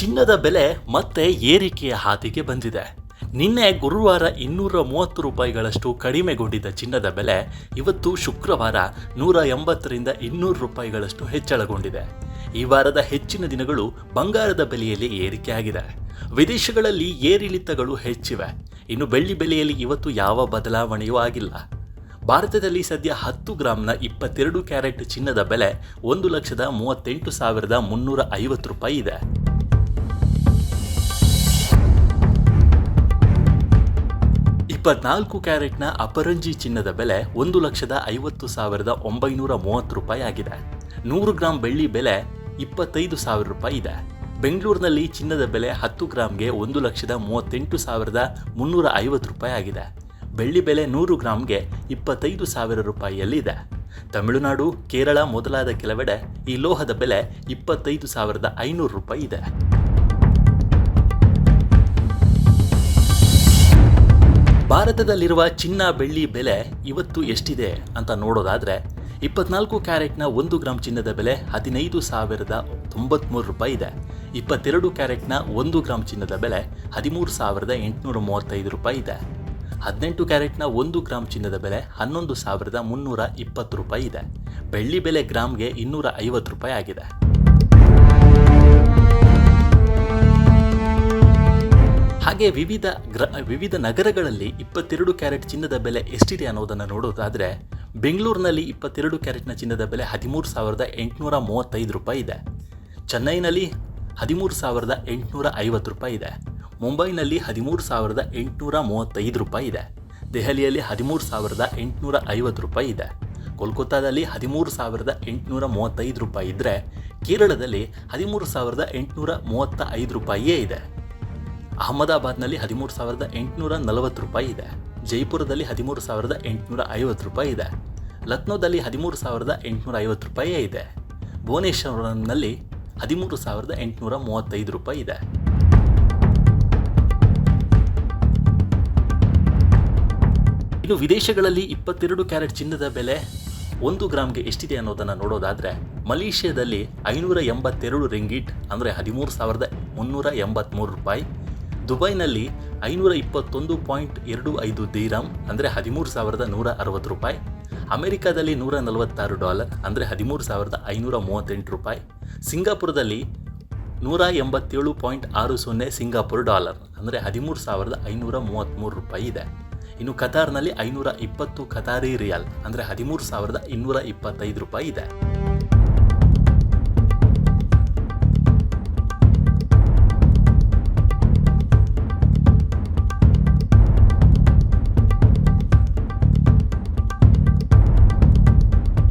ಚಿನ್ನದ ಬೆಲೆ ಮತ್ತೆ ಏರಿಕೆಯ ಹಾದಿಗೆ ಬಂದಿದೆ. ನಿನ್ನೆ ಗುರುವಾರ 230 ರೂಪಾಯಿಗಳಷ್ಟು ಕಡಿಮೆಗೊಂಡಿದ್ದ ಚಿನ್ನದ ಬೆಲೆ ಇವತ್ತು ಶುಕ್ರವಾರ 180ರಿಂದ 200 ರೂಪಾಯಿಗಳಷ್ಟು ಹೆಚ್ಚಳಗೊಂಡಿದೆ. ಈ ವಾರದ ಹೆಚ್ಚಿನ ದಿನಗಳು ಬಂಗಾರದ ಬೆಲೆಯಲ್ಲಿ ಏರಿಕೆಯಾಗಿದೆ. ವಿದೇಶಗಳಲ್ಲಿ ಏರಿಳಿತಗಳು ಹೆಚ್ಚಿವೆ. ಇನ್ನು ಬೆಳ್ಳಿ ಬೆಲೆಯಲ್ಲಿ ಇವತ್ತು ಯಾವ ಬದಲಾವಣೆಯೂ ಆಗಿಲ್ಲ. ಭಾರತದಲ್ಲಿ ಸದ್ಯ 10 ಗ್ರಾಂನ 22 ಕ್ಯಾರೆಟ್ ಚಿನ್ನದ ಬೆಲೆ 1,38,350 ರೂಪಾಯಿ ಇದೆ. ಇಪ್ಪತ್ನಾಲ್ಕು ಕ್ಯಾರೆಟ್ನ ಅಪರಂಜಿ ಚಿನ್ನದ ಬೆಲೆ 1,50,930 ರೂಪಾಯಿ ಆಗಿದೆ. 100 ಗ್ರಾಂ ಬೆಳ್ಳಿ ಬೆಲೆ 25,000 ರೂಪಾಯಿ ಇದೆ. ಬೆಂಗಳೂರಿನಲ್ಲಿ ಚಿನ್ನದ ಬೆಲೆ 10 ಗ್ರಾಂಗೆ 1,38,350 ರೂಪಾಯಿ ಆಗಿದೆ. ಬೆಳ್ಳಿ ಬೆಲೆ 100 ಗ್ರಾಂಗೆ 25,000 ರೂಪಾಯಿಯಲ್ಲಿದೆ. ತಮಿಳುನಾಡು, ಕೇರಳ ಮೊದಲಾದ ಕೆಲವೆಡೆ ಈ ಲೋಹದ ಬೆಲೆ 25,500 ರೂಪಾಯಿ ಇದೆ. ಭಾರತದಲ್ಲಿರುವ ಚಿನ್ನ ಬೆಳ್ಳಿ ಬೆಲೆ ಇವತ್ತು ಎಷ್ಟಿದೆ ಅಂತ ನೋಡೋದಾದರೆ 24 ಕ್ಯಾರೆಟ್ನ 1 ಗ್ರಾಂ ಚಿನ್ನದ ಬೆಲೆ 15,093 ರೂಪಾಯಿ ಇದೆ. 22 ಕ್ಯಾರೆಟ್ನ 1 ಗ್ರಾಂ ಚಿನ್ನದ ಬೆಲೆ 13,835 ರೂಪಾಯಿ ಇದೆ. 18 ಕ್ಯಾರೆಟ್ನ 1 ಗ್ರಾಂ ಚಿನ್ನದ ಬೆಲೆ 11,320 ರೂಪಾಯಿ ಇದೆ. ಬೆಳ್ಳಿ ಬೆಲೆ ಗ್ರಾಮ್ಗೆ 250 ರೂಪಾಯಿ ಆಗಿದೆ. ಹಾಗೆ ವಿವಿಧ ನಗರಗಳಲ್ಲಿ 22 ಕ್ಯಾರೆಟ್ ಚಿನ್ನದ ಬೆಲೆ ಎಷ್ಟಿದೆ ಅನ್ನೋದನ್ನು ನೋಡೋದಾದರೆ ಬೆಂಗಳೂರಿನಲ್ಲಿ 22 ಕ್ಯಾರೆಟ್ನ ಚಿನ್ನದ ಬೆಲೆ 13,835 ರೂಪಾಯಿ ಇದೆ. ಚೆನ್ನೈನಲ್ಲಿ 13,850 ರೂಪಾಯಿ ಇದೆ. ಮುಂಬೈನಲ್ಲಿ 13,835 ರೂಪಾಯಿ ಇದೆ. ದೆಹಲಿಯಲ್ಲಿ 13,850 ರೂಪಾಯಿ ಇದೆ. ಕೋಲ್ಕತ್ತಾದಲ್ಲಿ 13,835 ರೂಪಾಯಿ ಇದ್ದರೆ ಕೇರಳದಲ್ಲಿ 13,835 ರೂಪಾಯಿಯೇ ಇದೆ. ಅಹಮದಾಬಾದ್ನಲ್ಲಿ 13,840 ರೂಪಾಯಿ ಇದೆ. ಜೈಪುರದಲ್ಲಿ 13,850 ರೂಪಾಯಿ ಇದೆ. ಲಕ್ನೋದಲ್ಲಿ 13,850 ರೂಪಾಯಿಯೇ ಇದೆ. ಭುವನೇಶ್ವರನಲ್ಲಿ 13,835 ರೂಪಾಯಿ ಇದೆ. ಇನ್ನು ವಿದೇಶಗಳಲ್ಲಿ 22 ಕ್ಯಾರೆಟ್ ಚಿನ್ನದ ಬೆಲೆ 1 ಗ್ರಾಂಗೆ ಎಷ್ಟಿದೆ ಅನ್ನೋದನ್ನು ನೋಡೋದಾದರೆ ಮಲೇಷ್ಯಾದಲ್ಲಿ 582 ರಿಂಗಿಟ್ ಅಂದರೆ 13,383 ರೂಪಾಯಿ. ದುಬೈನಲ್ಲಿ 521.25 ದಿರಾಮ್ ಅಂದರೆ 13,160 ರೂಪಾಯಿ. ಅಮೆರಿಕಾದಲ್ಲಿ $146 ಅಂದರೆ 13,538 ರೂಪಾಯಿ. ಸಿಂಗಾಪುರದಲ್ಲಿ 187.60 ಸಿಂಗಾಪುರ್ ಡಾಲರ್ ಅಂದರೆ 13,533 ರೂಪಾಯಿ ಇದೆ. ಇನ್ನು ಕತಾರ್ನಲ್ಲಿ 520 ಕತಾರಿ ರಿಯಾಲ್ ಅಂದರೆ 13,225 ರೂಪಾಯಿ ಇದೆ.